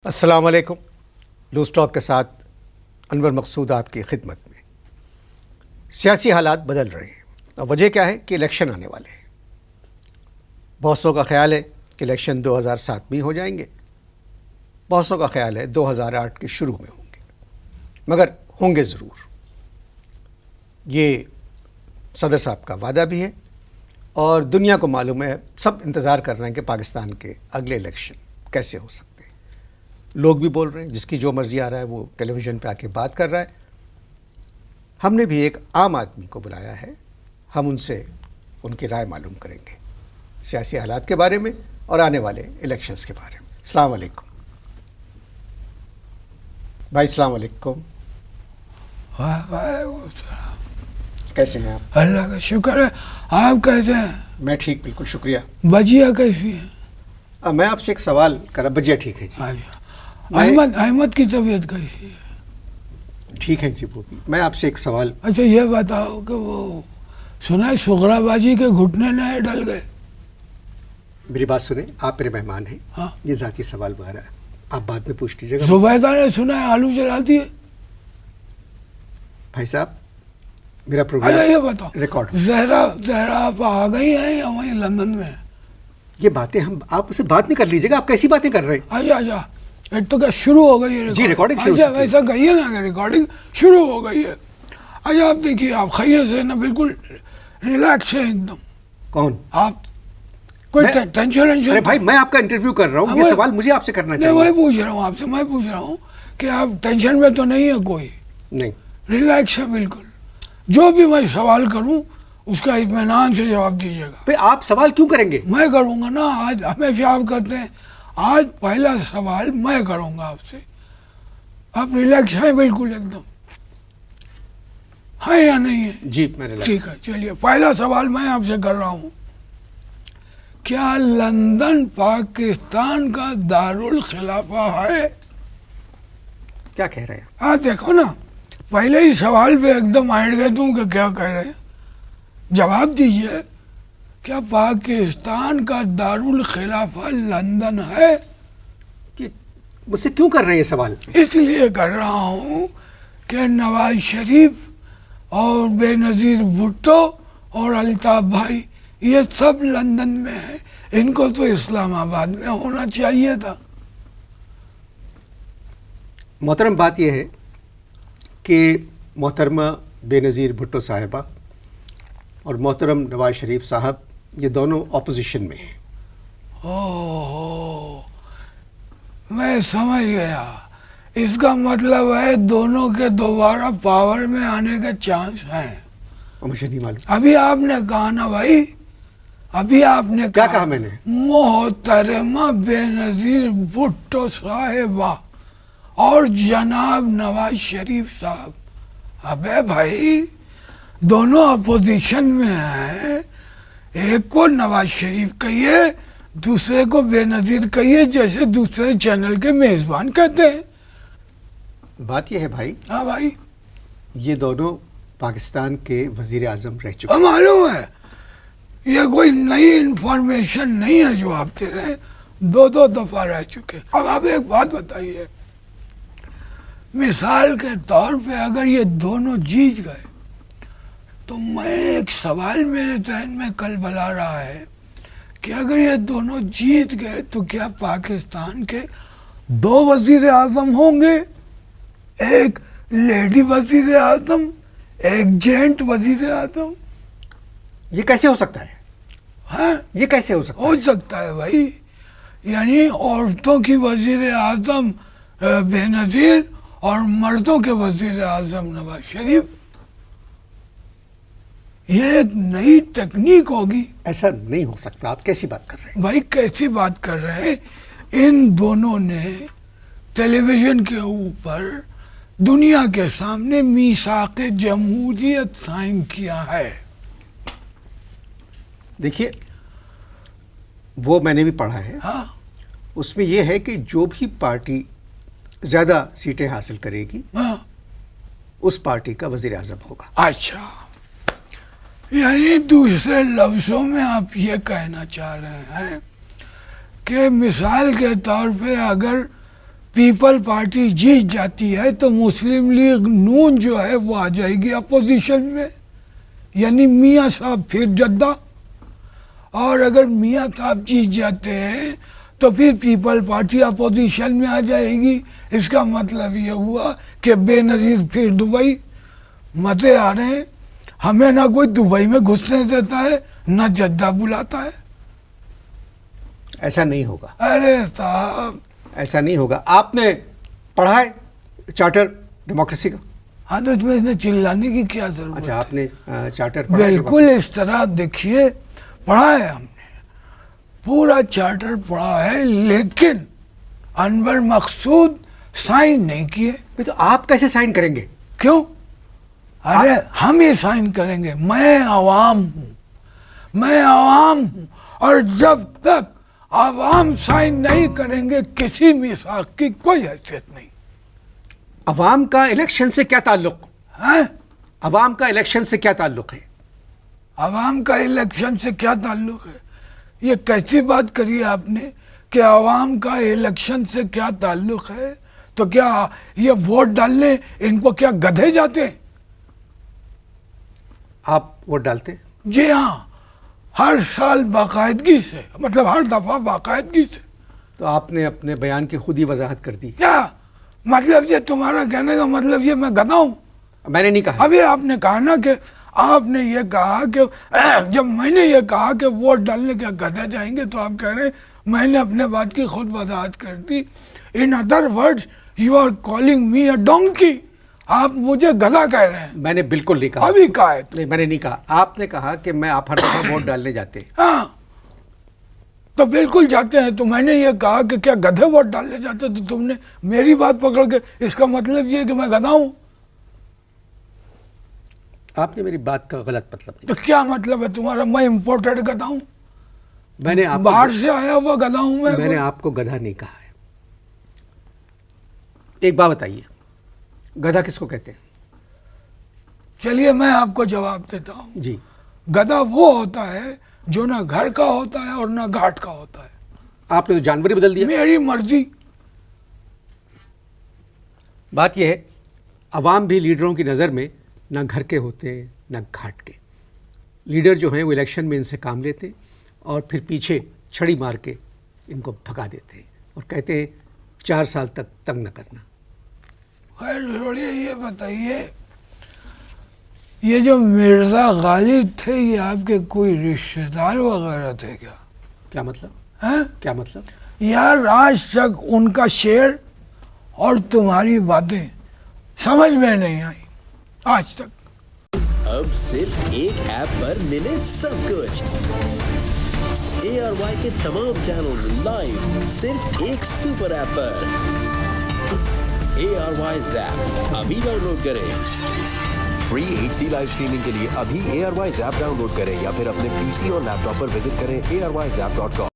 السلام علیکم. Loose talk کے ساتھ انور مقصود آپ کی خدمت میں. سیاسی حالات بدل رہے ہیں اور وجہ کیا ہے کہ الیکشن آنے والے ہیں. بہت سو کا خیال ہے کہ الیکشن 2007 میں ہو جائیں گے, بہت سو کا خیال ہے 2008 کے شروع میں ہوں گے, مگر ہوں گے ضرور. یہ صدر صاحب کا وعدہ بھی ہے اور دنیا کو معلوم ہے, سب انتظار کر رہے ہیں کہ پاکستان کے اگلے الیکشن کیسے ہو سکتے ہیں. لوگ بھی بول رہے ہیں, جس کی جو مرضی آ رہا ہے وہ ٹیلی ویژن پہ آ کے بات کر رہا ہے. ہم نے بھی ایک عام آدمی کو بلایا ہے, ہم ان سے ان کی رائے معلوم کریں گے سیاسی حالات کے بارے میں اور آنے والے الیکشنز کے بارے میں. السلام علیکم بھائی. السلام علیکم. وعلیکم السلام. کیسے ہیں آپ؟ اللہ کا شکر ہے. آپ کیسے ہیں؟ میں ٹھیک, بالکل شکریہ. بجیا کیسی ہے؟ میں آپ سے ایک سوال کرا. بجیا ٹھیک ہے جی. احمد کی طبیعت کیسی ہے؟ ٹھیک ہے جی وہ بھی. میں آپ سے ایک سوال. اچھا یہ بتاؤ کہ وہ سنا ہے سغرا بازی کے گھٹنے نئے ڈل گئے. میری بات سنیں, آپ میرے مہمان ہیں. ہاں, یہ ذاتی سوال وغیرہ ہے, آپ بعد میں پوچھ لیجیے گا. زبیدہ نے سنا ہے آلو جلاتی ہے. بھائی صاحب میرا اچھا پروگرام یہ بتاؤ, ریکارڈ. زہرا آپ آ گئی ہیں یا وہیں لندن میں؟ یہ باتیں ہم, آپ اسے بات نہیں کر لیجیے گا. آپ کیسی باتیں کر رہے ہیں؟ اچھا اچھا, ایک تو کیا شروع ہو گئی ہے جی, ریکارڈنگ شروع. اچھا ویسا کہیے نا کہ ریکارڈنگ شروع ہو گئی ہے. اچھا آپ دیکھیے, آپ خیریت سے نا بالکل ریلیکس ہیں ایک دم. کون آپ؟ کوئی ٹینشن. ارے بھائی میں آپ کا انٹرویو کر رہا ہوں, یہ سوال مجھے آپ سے کرنا میں چاہیے. وہی پوچھ رہا ہوں آپ سے, میں پوچھ رہا ہوں کہ آپ ٹینشن میں تو نہیں ہے کوئی؟ نہیں, ریلیکس ہے بالکل. جو بھی میں سوال کروں اس کا اطمینان سے جواب دیجیے گا. بھائی آپ سوال کیوں کریں گے؟ میں کروں گا نا. آج ہمیشہ آپ کرتے ہیں, آج پہلا سوال میں کروں گا آپ سے. آپ ریلیکس ہیں بالکل ایک دم, ہے یا نہیں ہے؟ جی میں ریلیکس. ٹھیک ہے, چلیے پہلا سوال میں آپ سے کر رہا ہوں. کیا لندن پاکستان کا دارالخلافہ ہے؟ کیا کہہ رہے ہیں؟ ہاں دیکھو نا, پہلے ہی سوال پہ ایک دم ہٹ گئے تم کہ کیا کہہ رہے ہیں. جواب دیجئے, کیا پاکستان کا دارالخلافہ لندن ہے؟ کہ مجھ سے کیوں کر رہے ہیں یہ سوال؟ اس لیے کر رہا ہوں کہ نواز شریف اور بے نظیر بھٹو اور الطاف بھائی یہ سب لندن میں ہیں, ان کو تو اسلام آباد میں ہونا چاہیے تھا. محترم بات یہ ہے کہ محترمہ بے نظیر بھٹو صاحبہ اور محترم نواز شریف صاحب یہ دونوں اپوزیشن میں ہیں. اوہ, میں سمجھ گیا. اس کا مطلب ہے دونوں کے دوبارہ پاور میں آنے کے چانس ہیں. مجھے نہیں معلوم. ابھی آپ نے کہا نا بھائی, ابھی آپ نے کیا کہا میں نے؟ محترمہ بے نظیر بھٹو صاحبہ اور جناب نواز شریف صاحب. ابے بھائی دونوں اپوزیشن میں ہیں, ایک کو نواز شریف کہیے, دوسرے کو بے نظیر کہیے, جیسے دوسرے چینل کے میزبان کہتے ہیں. بات یہ ہے بھائی, ہاں بھائی, یہ دونوں پاکستان کے وزیر اعظم رہ چکے ہیں. معلوم ہے, یہ کوئی نئی انفارمیشن نہیں ہے جو آپ دے رہے ہیں, دو دفعہ رہ چکے. اب آپ ایک بات بتائیے, مثال کے طور پہ اگر یہ دونوں جیت گئے تو میں ایک سوال میرے ذہن میں کل بلا رہا ہے کہ اگر یہ دونوں جیت گئے تو کیا پاکستان کے دو وزیر اعظم ہوں گے, ایک لیڈی وزیر اعظم, ایک جینٹ وزیر اعظم؟ یہ کیسے ہو سکتا ہے؟ ہاں یہ کیسے ہو سکتا ہے؟ ہو سکتا ہے بھائی. یعنی عورتوں کی وزیر اعظم بے نظیر اور مردوں کے وزیر اعظم نواز شریف. یہ ایک نئی ٹیکنیک ہوگی. ایسا نہیں ہو سکتا. آپ کیسی بات کر رہے ہیں بھائی کیسی بات کر رہے ہیں؟ ان دونوں نے ٹیلی ویژن کے اوپر دنیا کے سامنے میثاق جمہوریت سائن کیا ہے. دیکھیے وہ میں نے بھی پڑھا ہے. ہاں, اس میں یہ ہے کہ جو بھی پارٹی زیادہ سیٹیں حاصل کرے گی ہاں, اس پارٹی کا وزیر اعظم ہوگا. اچھا, یعنی دوسرے لفظوں میں آپ یہ کہنا چاہ رہے ہیں کہ مثال کے طور پہ اگر پیپل پارٹی جیت جاتی ہے تو مسلم لیگ نون جو ہے وہ آ جائے گی اپوزیشن میں، یعنی میاں صاحب پھر جدہ. اور اگر میاں صاحب جیت جاتے ہیں تو پھر پیپل پارٹی اپوزیشن میں آ جائے گی. اس کا مطلب یہ ہوا کہ بے نظیر پھر دبئی. مزے آ رہے ہیں. ہمیں نہ کوئی دبئی میں گھسنے دیتا ہے نہ جدہ بلاتا ہے. ایسا نہیں ہوگا. ارے صاحب ایسا نہیں ہوگا. آپ نے پڑھا ہے چارٹر ڈیموکریسی کا؟ ہاں تو اس میں چلانے کی کیا ضرورت اچھا، ہے؟ آپ نے چارٹر پڑھا ہے؟ بالکل اس طرح دیکھیے پڑھا ہے ہم نے، پورا چارٹر پڑھا ہے، لیکن انور مقصود سائن نہیں کیے. تو آپ کیسے سائن کریں گے؟ کیوں؟ ارے ہم ہی سائن کریں گے. میں عوام ہوں، میں عوام ہوں، اور جب تک عوام سائن نہیں کریں گے کسی میثاق کی کوئی حیثیت نہیں. عوام کا الیکشن سے کیا تعلق؟ ہیں؟ عوام کا الیکشن سے کیا تعلق ہے؟ عوام کا الیکشن سے کیا تعلق ہے؟ یہ کیسی بات کری آپ نے کہ عوام کا الیکشن سے کیا تعلق ہے؟ تو کیا یہ ووٹ ڈالنے ان کو کیا گدھے جاتے ہیں؟ آپ ووٹ ڈالتے؟ جی ہاں، ہر سال باقاعدگی سے، مطلب ہر دفعہ باقاعدگی سے. تو آپ نے اپنے بیان کی خود ہی وضاحت کر دی. کیا مطلب؟ یہ تمہارا کہنے کا مطلب یہ میں گدھا ہوں؟ میں نے نہیں کہا. ابھی آپ نے کہا نا کہ آپ نے یہ کہا کہ جب میں نے یہ کہا کہ ووٹ ڈالنے کیا گدھے جائیں گے، تو آپ کہہ رہے ہیں میں نے اپنے بات کی خود وضاحت کر دی. In other words you are calling me a donkey. آپ مجھے گدھا کہہ رہے ہیں. میں نے بالکل نہیں کہا. ابھی کہا ہے. نہیں، میں نے نہیں کہا. آپ نے کہا کہ میں آپ ہر دفعہ ووٹ ڈالنے جاتے. ہاں تو بالکل جاتے ہیں. تو میں نے یہ کہا کہ کیا گدھے ووٹ ڈالنے جاتے، تو تم نے میری بات پکڑ کے اس کا مطلب یہ کہ میں گدھا ہوں. آپ نے میری بات کا غلط مطلب نہیں. تو کیا مطلب ہے تمہارا؟ میں امپورٹڈ گدھا ہوں، میں نے آپ باہر سے آیا ہوا گدھا ہوں میں نے آپ کو گدھا نہیں کہا ہے. ایک بات بتائیے، گدھا کس کو کہتے ہیں؟ چلیے میں آپ کو جواب دیتا ہوں. جی. گدھا وہ ہوتا ہے جو نہ گھر کا ہوتا ہے اور نہ گھاٹ کا ہوتا ہے. آپ نے تو جانور ہی بدل دیا. میری مرضی. بات یہ ہے، عوام بھی لیڈروں کی نظر میں نہ گھر کے ہوتے ہیں نہ گھاٹ کے. لیڈر جو ہیں وہ الیکشن میں ان سے کام لیتے ہیں اور پھر پیچھے چھڑی مار کے ان کو بھگا دیتے ہیں اور کہتے ہیں 4 سال تک تنگ نہ کرنا. خیر چھوڑیے، یہ بتائیے یہ جو مرزا غالب تھے یہ آپ کے کوئی رشتہ دار وغیرہ تھے کیا؟ کیا مطلب؟ ہیں؟ کیا مطلب؟ یار آج تک ان کا شعر اور تمہاری باتیں سمجھ میں نہیں آئی آج تک. اب صرف ایک ایپ پر ملے سب کچھ. ARY کے تمام چینلز لائیو صرف ایک سپر ایپ پر. ARY زیپ ابھی ڈاؤن لوڈ کریں. فری HD لائیو اسٹریمنگ کے لیے ابھی ARY زیپ ڈاؤن لوڈ کریں یا پھر اپنے PC اور لیپ ٹاپ پر وزٹ کریں ARYZap.com.